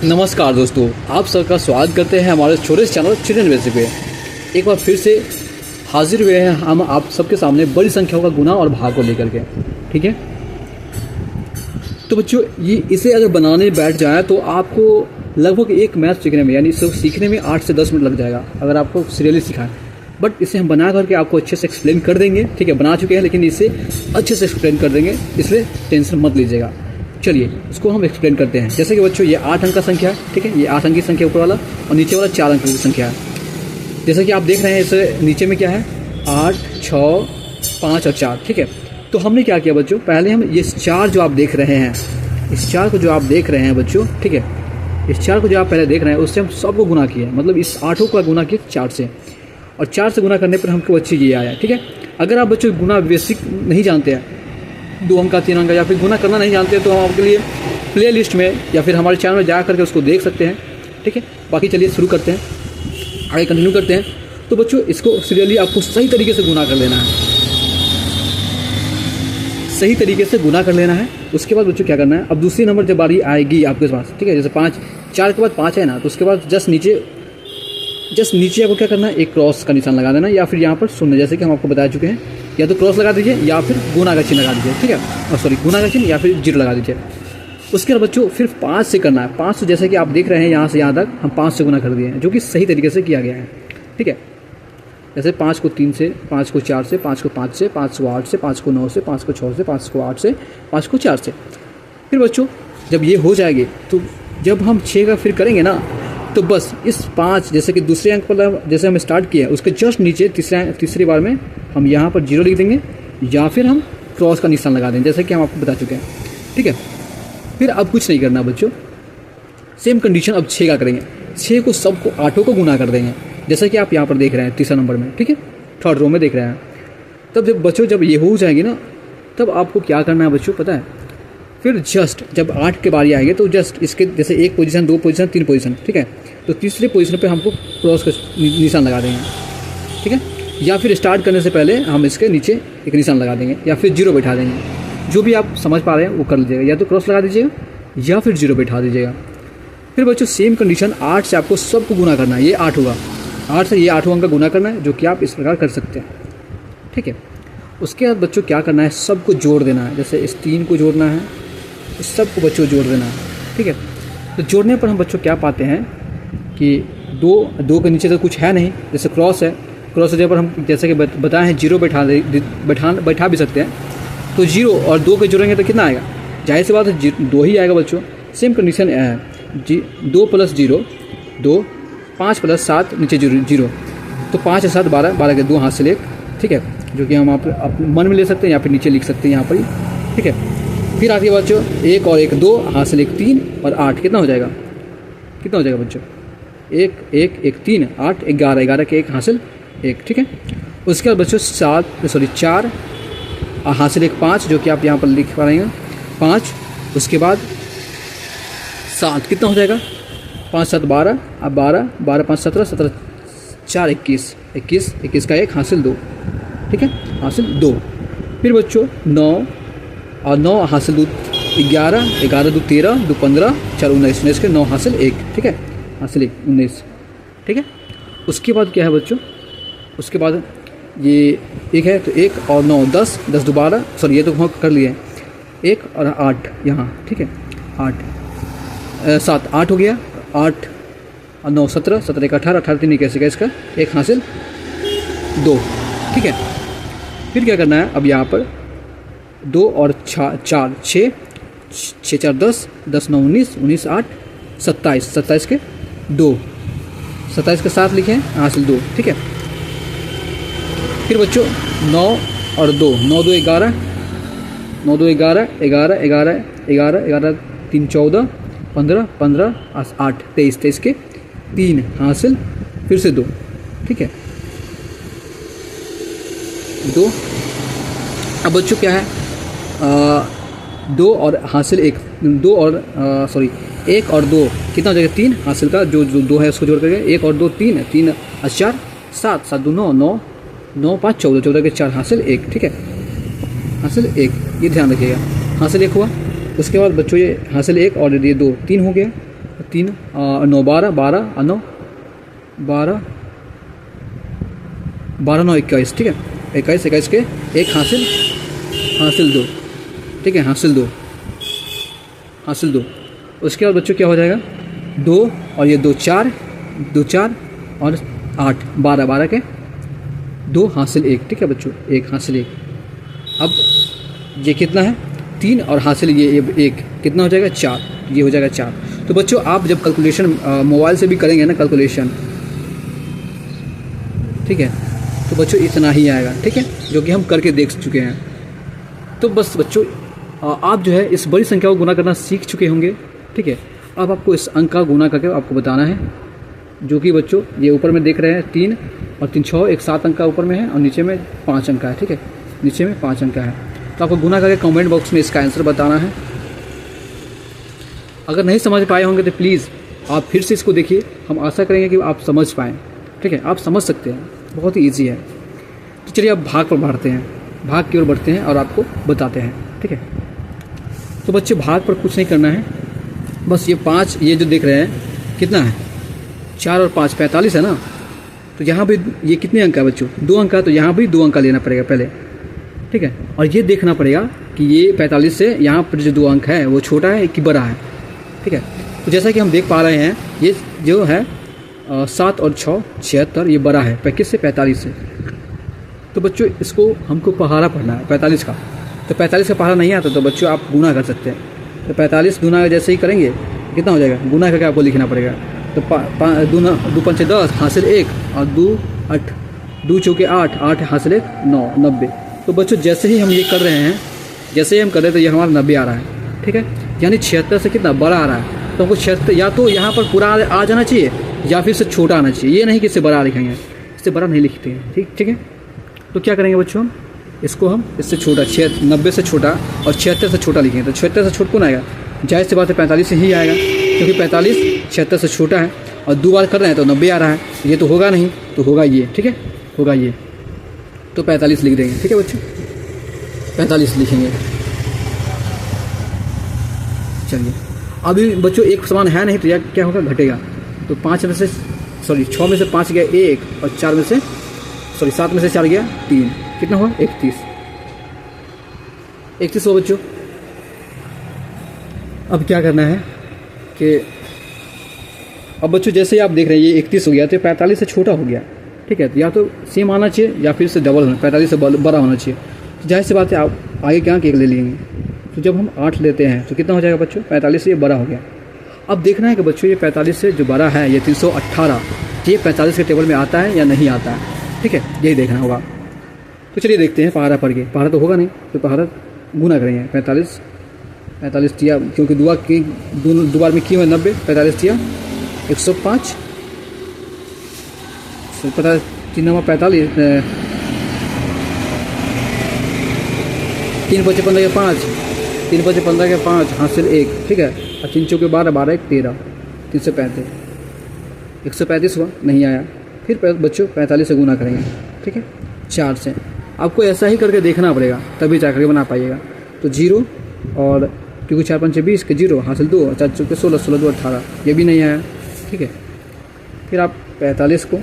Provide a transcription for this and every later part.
नमस्कार दोस्तों, आप सबका स्वागत करते हैं हमारे छोटे से चैनल चिल्ड्रन बेसिक पे। एक बार फिर से हाजिर हुए हैं हम आप सबके सामने बड़ी संख्याओं का गुना और भाग को लेकर के। ठीक है, तो बच्चों ये इसे अगर बनाने बैठ जाए तो आपको लगभग एक मैथ सीखने में यानी इसे सीखने में 8 से 10 मिनट लग जाएगा अगर आपको सीरियली सिखाएं। बट इसे हम बना करके आपको अच्छे से एक्सप्लेन कर देंगे। ठीक है, बना चुके हैं लेकिन इसे अच्छे से एक्सप्लेन कर देंगे, इसलिए टेंशन मत लीजिएगा। चलिए इसको हम एक्सप्लेन करते हैं। जैसे कि बच्चों ये 8 अंक का संख्या है। ठीक है, ये 8 अंक की संख्या ऊपर वाला और नीचे वाला 4 अंक की संख्या है। जैसे कि आप देख रहे हैं इसे नीचे में क्या है 8, 6, 5 और 4। ठीक है, तो हमने क्या किया बच्चों, पहले हम ये 4 जो आप देख रहे हैं, इस 4 को जो आप देख रहे हैं बच्चों, ठीक है, इस 4 को जो आप पहले देख रहे हैं उससे हम सबको गुना किया, मतलब इस 8 का गुना किया 4 से, और 4 से गुना करने पर हमको बच्चे ये आया। ठीक है, अगर आप बच्चों गुना बेसिक नहीं जानते हैं, 2 अंक का 3 अंक का या फिर गुना करना नहीं जानते तो हम आपके लिए प्ले लिस्ट में या फिर हमारे चैनल में जा करके उसको देख सकते हैं। ठीक है, बाकी चलिए शुरू करते हैं, आगे कंटिन्यू करते हैं। तो बच्चों इसको सीरियली आपको सही तरीके से गुना कर लेना है, सही तरीके से गुना कर लेना है। उसके बाद बच्चों क्या करना है, अब दूसरी नंबर जब बारी आएगी आपके पास, ठीक है, जैसे 5, 4 के बाद 5 है ना, तो उसके बाद जस्ट नीचे आपको क्या करना है, एक क्रॉस का निशान लगा देना या फिर यहाँ पर शून्य, जैसे कि हम आपको बता चुके हैं, या तो क्रॉस लगा दीजिए या फिर गुना का चिन्ह लगा दीजिए। ठीक है, और सॉरी गुना का चिन्ह या फिर 0 लगा दीजिए। उसके बाद बच्चों फिर 5 से करना है। 5 से जैसे कि आप देख रहे हैं यहाँ से यहाँ तक हम 5 से गुना कर दिए हैं, जो कि सही तरीके से किया गया है। ठीक है, जैसे 5 को 3 से, 5 को 4 से, 5 को 5 से, 5 को 8 से, 5 को 9 से, 5 को 6 से, 5 को 8 से, 5 को 4 से। फिर बच्चों जब ये हो जाएगी तो जब हम 6 का फिर करेंगे ना, तो बस इस 5 जैसे कि दूसरे अंक पर जैसे हम स्टार्ट किया उसके जस्ट नीचे तीसरी बार में हम यहाँ पर 0 लिख देंगे या फिर हम क्रॉस का निशान लगा देंगे, जैसे कि हम आपको बता चुके हैं। ठीक है, फिर अब कुछ नहीं करना बच्चों, सेम कंडीशन अब 6 का करेंगे। 6 को सबको 8 को गुना कर देंगे, जैसे कि आप यहाँ पर देख रहे हैं तीसरा नंबर में। ठीक है, 3rd रो में देख रहे हैं। तब जब बच्चों जब ये हो जाएगी ना, तब आपको क्या करना है बच्चों पता है, फिर जस्ट जब 8 के बारी आएगी तो जस्ट इसके जैसे 1 पोजीशन, 2 पोजीशन, 3 पोजीशन। ठीक है, तो तीसरे पोजीशन पे हमको क्रॉस का निशान लगा देंगे। ठीक है, या फिर स्टार्ट करने से पहले हम इसके नीचे एक निशान लगा देंगे या फिर 0 बैठा देंगे। जो भी आप समझ पा रहे हैं वो कर लीजिएगा, या तो क्रॉस लगा दीजिएगा या फिर 0 बैठा दीजिएगा। फिर बच्चों सेम कंडीशन 8 से आपको सबको गुना करना है। ये 8 होगा, 8 से ये 8 अंक का गुना करना है, जो कि आप इस प्रकार कर सकते हैं। ठीक है, उसके बाद बच्चों क्या करना है, सबको जोड़ देना है। जैसे इस 3 को जोड़ना है, इस सबको बच्चों जोड़ देना है। ठीक है, तो जोड़ने पर हम बच्चों क्या पाते हैं कि 2 के नीचे तो कुछ है नहीं, जैसे क्रॉस है, क्रॉस जगह पर हम जैसे कि बताए हैं 0 बैठा भी सकते हैं। तो 0 और 2 के जोड़ेंगे तो कितना आएगा, जाहिर सी बात है 2 ही आएगा बच्चों। सेम कंडीशन है 2 + 0 2, 5 + 7 नीचे 0, तो 5 और 7 12, 12 के 2 हाथ से 1। ठीक है, जो कि हम आप मन में ले सकते हैं या फिर नीचे लिख सकते हैं यहाँ पर ही। ठीक है, फिर आगे बच्चों 1 और 1 2 हाथ से 1 3 और 8 कितना हो जाएगा, कितना हो जाएगा बच्चों, 1 1 1 3 8 11, 11 के 1 हासिल 1। ठीक है, उसके बाद बच्चों 4 हासिल 1 5, जो कि आप यहाँ पर लिख पा रहे हैं 5। उसके बाद 7 कितना हो जाएगा, 5 7 12, अब 12 12 5 17 17 4 21 21 21 का 1 हासिल 2। ठीक है, हासिल 2। फिर बच्चों 9 और 9 हासिल 2 11, 11 2 13 2 15 4 19, 19 के 9 हासिल 1। ठीक है, हासिल 1 19। ठीक है, उसके बाद क्या है बच्चों, उसके बाद ये 1 है तो 1 और 9 10 10 2 12, सॉरी ये तो हम कर लिए 1 और 8 यहाँ। ठीक है, 7 8 हो गया, 8 और 9 17 17 1 18 18 3 21 21 का 1 हासिल 2। ठीक है, फिर क्या करना है, अब यहाँ पर 2 और 4 6 6 4 10 10 9 19 19 8 27 27 के 2, 27 के 7 लिखे हासिल 2। ठीक है, फिर बच्चों 9 और 2 9 2 11 9 2 11 11 11 11 11 3 14 15 15 8 23 23 के 3 हासिल फिर से 2। ठीक है, 2। अब बच्चों क्या है 2 और हासिल 1, 2 और सॉरी 1 और 2 कितना हो जाएगा, 3 हासिल का जो 2 है उसको जोड़ करके 1 और 2 3 3 4 7 7 2 9 9 9 5 14 14 के 4 हासिल 1। ठीक है, हासिल 1, ये ध्यान रखिएगा, हासिल 1 हुआ। उसके बाद बच्चों ये हासिल 1 और ये 2 3 हो गया, 3 9 12 12 9 12 12 9 21, ठीक है। 21 21 के एक हासिल 2, ठीक है, हासिल 2। उसके बाद बच्चों क्या हो जाएगा, 2 और ये 2 4 2 4 और 8 12 12 के 2 हासिल 1, ठीक है बच्चों, 1 हासिल 1। अब ये कितना है, 3 और हासिल ये 1, कितना हो जाएगा 4, ये हो जाएगा 4। तो बच्चों आप जब कैलकुलेशन मोबाइल से भी करेंगे ना कैलकुलेशन, ठीक है, तो बच्चों इतना ही आएगा, ठीक है, जो कि हम करके देख चुके हैं। तो बस बच्चों आप जो है इस बड़ी संख्या को गुना करना सीख चुके होंगे, ठीक है। अब आपको इस अंक का गुना करके आपको बताना है, जो कि बच्चों ये ऊपर में देख रहे हैं 3 और 3 6, एक 7 अंक का ऊपर में है और नीचे में 5 अंक का है, ठीक है, नीचे में 5 अंक का है। तो आपको गुना करके कमेंट बॉक्स में इसका आंसर बताना है। अगर नहीं समझ पाए होंगे तो प्लीज़ आप फिर से इसको देखिए, हम आशा करेंगे कि आप समझ पाएँ, ठीक है, आप समझ सकते हैं, बहुत ही ईजी है। तो चलिए अब भाग पर बढ़ते हैं, भाग की ओर बढ़ते हैं और आपको बताते हैं, ठीक है। तो बच्चे भाग पर कुछ नहीं करना है, बस ये 5, ये जो देख रहे हैं कितना है, 4 और 5 45 है ना। तो यहाँ भी ये कितने अंक है बच्चों, 2 अंक का, तो यहाँ भी 2 अंक का लेना पड़ेगा पहले, ठीक है। और ये देखना पड़ेगा कि ये 45 से यहाँ पर जो 2 अंक है वो छोटा है कि बड़ा है, ठीक है। तो जैसा कि हम देख पा रहे हैं ये जो है 7 और 6 76, ये बड़ा है 25 से 45 से। तो बच्चों इसको हमको पहाड़ा पढ़ना है 45 का, तो 45 का पहाड़ा नहीं आता तो बच्चों आप गुना कर सकते हैं। तो 45 गुना जैसे ही करेंगे कितना हो जाएगा, गुना करके आपको लिखना पड़ेगा। तो 2 5 10 हासिल 1 और 2 8 2 चौके 8 8 हासिल 1 9 90। तो बच्चों जैसे ही हम ये कर रहे हैं, जैसे ही हम कर रहे हैं तो ये हमारा 90 आ रहा है, ठीक है। यानी 76 से कितना बड़ा आ रहा है, तो हमको 76 या तो यहाँ पर पूरा आ जाना चाहिए या फिर इससे छोटा आना चाहिए, ये नहीं कि इससे बड़ा लिखेंगे, इससे बड़ा नहीं लिखते हैं, ठीक है। तो क्या करेंगे बच्चों, इसको हम इससे छोटा 90 से छोटा और 76 से छोटा लिखेंगे। तो 76 से छोटा कौन आएगा, जाहिर सी बात है 45 से ही आएगा, क्योंकि 45 76 से छोटा है और 2 बार कर रहे हैं तो 90 आ रहा है, ये तो होगा नहीं, तो होगा ये, ठीक है, होगा ये। तो 45 लिख देंगे, ठीक है बच्चों, 45 लिखेंगे। चलिए अभी बच्चों एक समान है नहीं, तो यह क्या होगा, घटेगा। तो 6 में से 5 गया 1 और 7 में से 4 गया 3, कितना हुआ 31 हो बच्चों। अब क्या करना है कि अब बच्चों जैसे ही आप देख रहे हैं ये 31 हो गया, तो 45 से छोटा हो गया, ठीक है। तो या तो सेम आना चाहिए या फिर से डबल होना, 45 से बड़ा होना चाहिए। तो जाहिर सी बात है आप आगे क्या केक ले लेंगे। तो जब हम 8 लेते हैं तो कितना हो जाएगा बच्चों, 45 से ये बड़ा हो गया। अब देखना है कि बच्चों ये 45 से जो बड़ा है ये 318, ये 45 के टेबल में आता है या नहीं आता है, ठीक है, यही देखना होगा। तो चलिए देखते हैं पहाड़ा पढ़ के, पहाड़ा तो होगा नहीं, तो पहाड़ा गुना करेंगे 45 दिया, क्योंकि दो बार में की हुआ 90, 45 दिया 105, 3 नंबर 45, 3 5 15 के 5, 3 5 15 के 5 हासिल 1, ठीक है, और 3 चौके 12 12 1 13, 335, 135 हुआ, नहीं आया। फिर बच्चों 45 से गुना करेंगे, ठीक है, 4 से। आपको ऐसा ही करके देखना पड़ेगा, तभी जा करके बना पाइएगा। तो 0 और क्योंकि 4 5 20 के 0 हासिल 2, 4 चौके 16 16 2 18, ये भी नहीं आया, ठीक है। फिर आप 45 को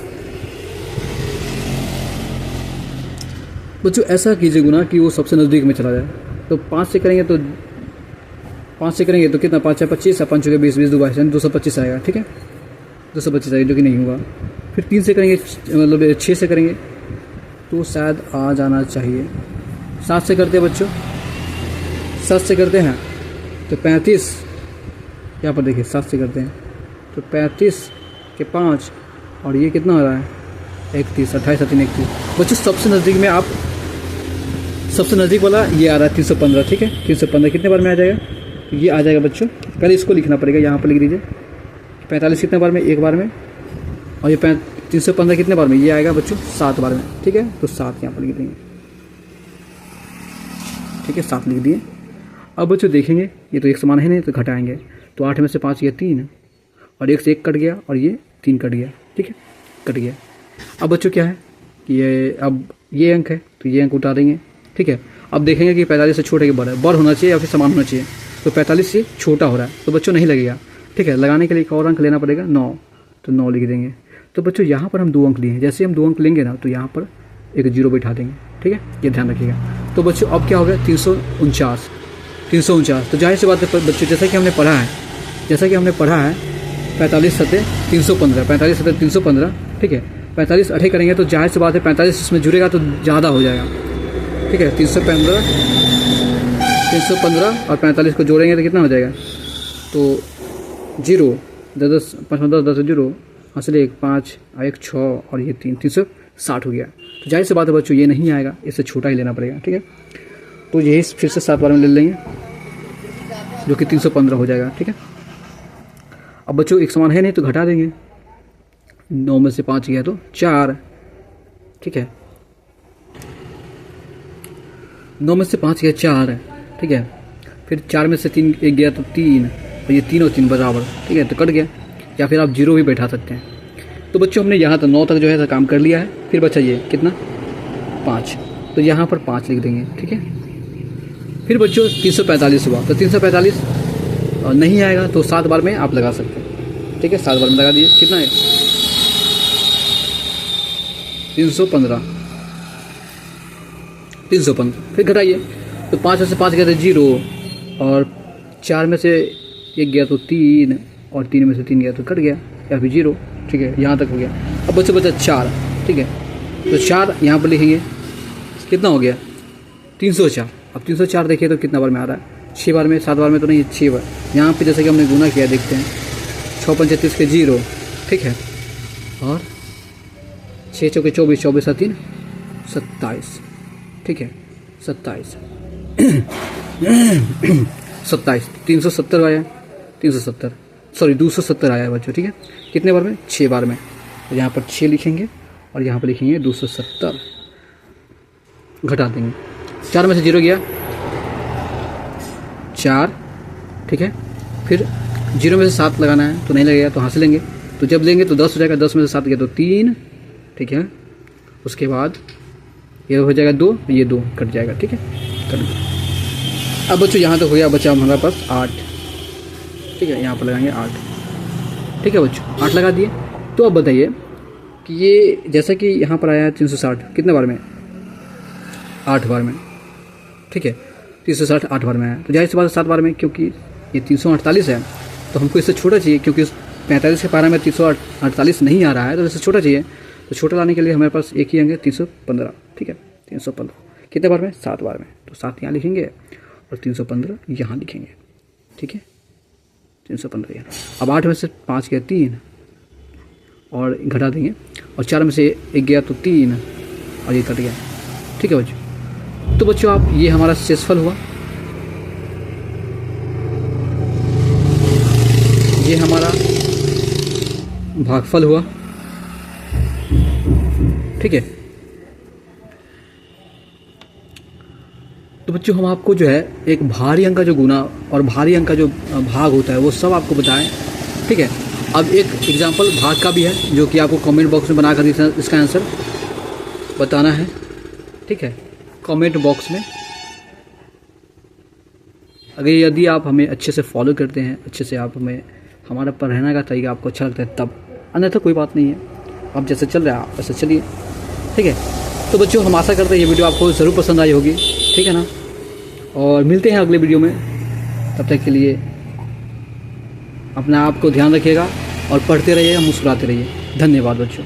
बच्चों ऐसा कीजिए गुना कि वो सबसे नज़दीक में चला जाए। तो 5 से करेंगे तो कितना, 5 25 और 5 चौके 20 20 2 225 आएगा, ठीक है, 225 आएगा, जो कि नहीं होगा। फिर 3 से करेंगे, मतलब 6 से करेंगे तो शायद आ जाना चाहिए। 7 से करते हैं बच्चों, 7 से करते हैं तो 35, यहाँ पर देखिए 7 से करते हैं तो 35 के 5 और ये कितना हो रहा है 31, 28 3 31। बच्चों सबसे नज़दीक में आप, सबसे नज़दीक वाला ये आ रहा है 315, ठीक है, 315 कितने बार में आ जाएगा, तो ये आ जाएगा बच्चों। पहले इसको लिखना पड़ेगा, यहाँ पर लिख दीजिए 45 कितने बार में, 1 बार में, और ये 315 कितने बार में, ये आएगा बच्चों 7 बार में, ठीक है। तो 7 यहाँ पर लिख देंगे, ठीक है, 7 लिख दिए। अब बच्चों देखेंगे ये तो एक समान है नहीं, तो घटाएंगे। तो 8 में से 5 गया 3 और 1 से 1 कट गया और ये 3 कट गया, ठीक है, कट गया। अब बच्चों क्या है कि अब ये अंक है तो ये अंक उठा देंगे, ठीक है। अब देखेंगे कि 45 से छोटे के बड़ा होना चाहिए या फिर समान होना चाहिए। तो 45 से छोटा हो रहा है तो बच्चों नहीं लगेगा, ठीक है। लगाने के लिए एक और अंक लेना पड़ेगा 9, तो 9 लिख देंगे। तो बच्चों यहाँ पर हम 2 अंक लिए हैं, जैसे हम 2 अंक लेंगे ना तो यहाँ पर एक 0 बैठा देंगे, ठीक है, ये ध्यान रखिएगा। तो बच्चों अब क्या हो गया 349, 349। तो जाहिर सी बात है बच्चों, जैसा कि हमने पढ़ा है 45 सत्ते 315, 45 सत्ते 315, ठीक है। 45 अठे करेंगे तो जाहिर सी बात है 45 इसमें जुड़ेगा तो ज़्यादा हो जाएगा, ठीक है। 315 और 45 को जोड़ेंगे तो कितना हो जाएगा, तो 0, 10 5 10 0 हासिल 1 5 1 6 और ये 3, 360 हो गया। तो जाहिर सी बात है बच्चों ये नहीं आएगा, इससे छोटा ही लेना पड़ेगा, ठीक है। तो यही फिर से 7 बार में ले लेंगे जो कि 315 हो जाएगा, ठीक है। अब बच्चों एक समान है नहीं तो घटा देंगे, 9 में से 5 गया तो 4, ठीक है। 9 में से 5 गया 4, ठीक है। फिर 4 में से 3 एक गया तो 3, और ये 3 और 3 बराबर, ठीक है, तो कट गया। या फिर आप 0 भी बैठा सकते हैं। तो बच्चों हमने यहाँ तक 9 तक जो है काम कर लिया है। फिर बचा ये कितना 5, तो यहाँ पर 5 लिख देंगे, ठीक है। फिर बच्चों 345 हुआ, तो 345 नहीं आएगा तो 7 बार में आप लगा सकते हैं, ठीक है। 7 बार में लगा दिए, कितना है 315, 315। फिर घटाइए, तो 5 में से 5 गया तो 0, और 4 में से 1 गया तो 3, और 3 में से 3 गया तो कट गया, या फिर 0, ठीक है। यहाँ तक हो गया। अब बच्चों बचा 4, ठीक है। तो 4 यहाँ पर लिखेंगे, कितना हो गया 304। अब 304 देखिए तो कितना बार में आ रहा है, 6 बार में, 7 बार में तो नहीं, 6 बार। यहाँ पे जैसे कि हमने गुना किया, देखते हैं 6 5 36 के 0, ठीक है, और 6 चौके 24, 24 3 27, ठीक है, 27 27, 370 आया, 370 सॉरी 270 आया है बच्चों, ठीक है। कितने बार में 6 बार में, तो यहाँ पर 6 लिखेंगे और यहाँ पर लिखेंगे 270, घटा देंगे। 4 में से 0 गया 4, ठीक है। फिर 0 में से 7 लगाना है तो नहीं लगेगा, तो हासिल लेंगे, तो जब लेंगे तो 10 हो जाएगा। 10 में से 7 गया तो 3, ठीक है। उसके बाद ये हो जाएगा 2, ये 2 कट जाएगा, ठीक है, कट गया। अब बच्चों यहाँ तक हो गया, बच्चा हमारे पास 8, ठीक है। यहाँ पर लगाएंगे 8, ठीक है बच्चों, 8 लगा दिए। तो अब बताइए कि ये जैसा कि यहाँ पर आया है 360 कितने बार में, 8 बार में, ठीक है। 360 8 बार में आया, तो जाहिर सी बात है 7 बार में, क्योंकि ये 348 है तो हमको इससे छोटा चाहिए, क्योंकि 45 के पारा में 348 नहीं आ रहा है, तो इससे छोटा चाहिए। तो छोटा लाने के लिए हमारे पास एक ही अंक है 315, ठीक है। 315 कितने बार में, 7 बार में, तो 7 यहाँ लिखेंगे और 315 यहाँ लिखेंगे, ठीक है। 315 यहाँ। अब 8 में से 5 गया 3 और घटा देंगे, और 4 में से 1 गया तो 3 और ये कट गया, ठीक है बच्चों। तो बच्चों आप ये हमारा शेषफल हुआ, ये हमारा भागफल हुआ, ठीक है। तो बच्चों हम आपको जो है एक भारी अंक का जो गुना और भारी अंक का जो भाग होता है वो सब आपको बताएं, ठीक है। अब एक एग्जांपल भाग का भी है जो कि आपको कमेंट बॉक्स में बनाकर इसका आंसर बताना है, ठीक है, कमेंट बॉक्स में। अगर यदि आप हमें अच्छे से फॉलो करते हैं, अच्छे से आप हमें हमारा पर रहने का तरीका आपको अच्छा लगता है तब, अन्यथा कोई बात नहीं है, आप जैसे चल रहे हैं आप वैसे चलिए, ठीक है। तो बच्चों हम आशा करते हैं ये वीडियो आपको ज़रूर पसंद आई होगी, ठीक है ना। और मिलते हैं अगले वीडियो में, तब तक के लिए अपना आप को ध्यान रखिएगा और पढ़ते रहिएगा, मुस्कुराते रहिए। धन्यवाद बच्चों।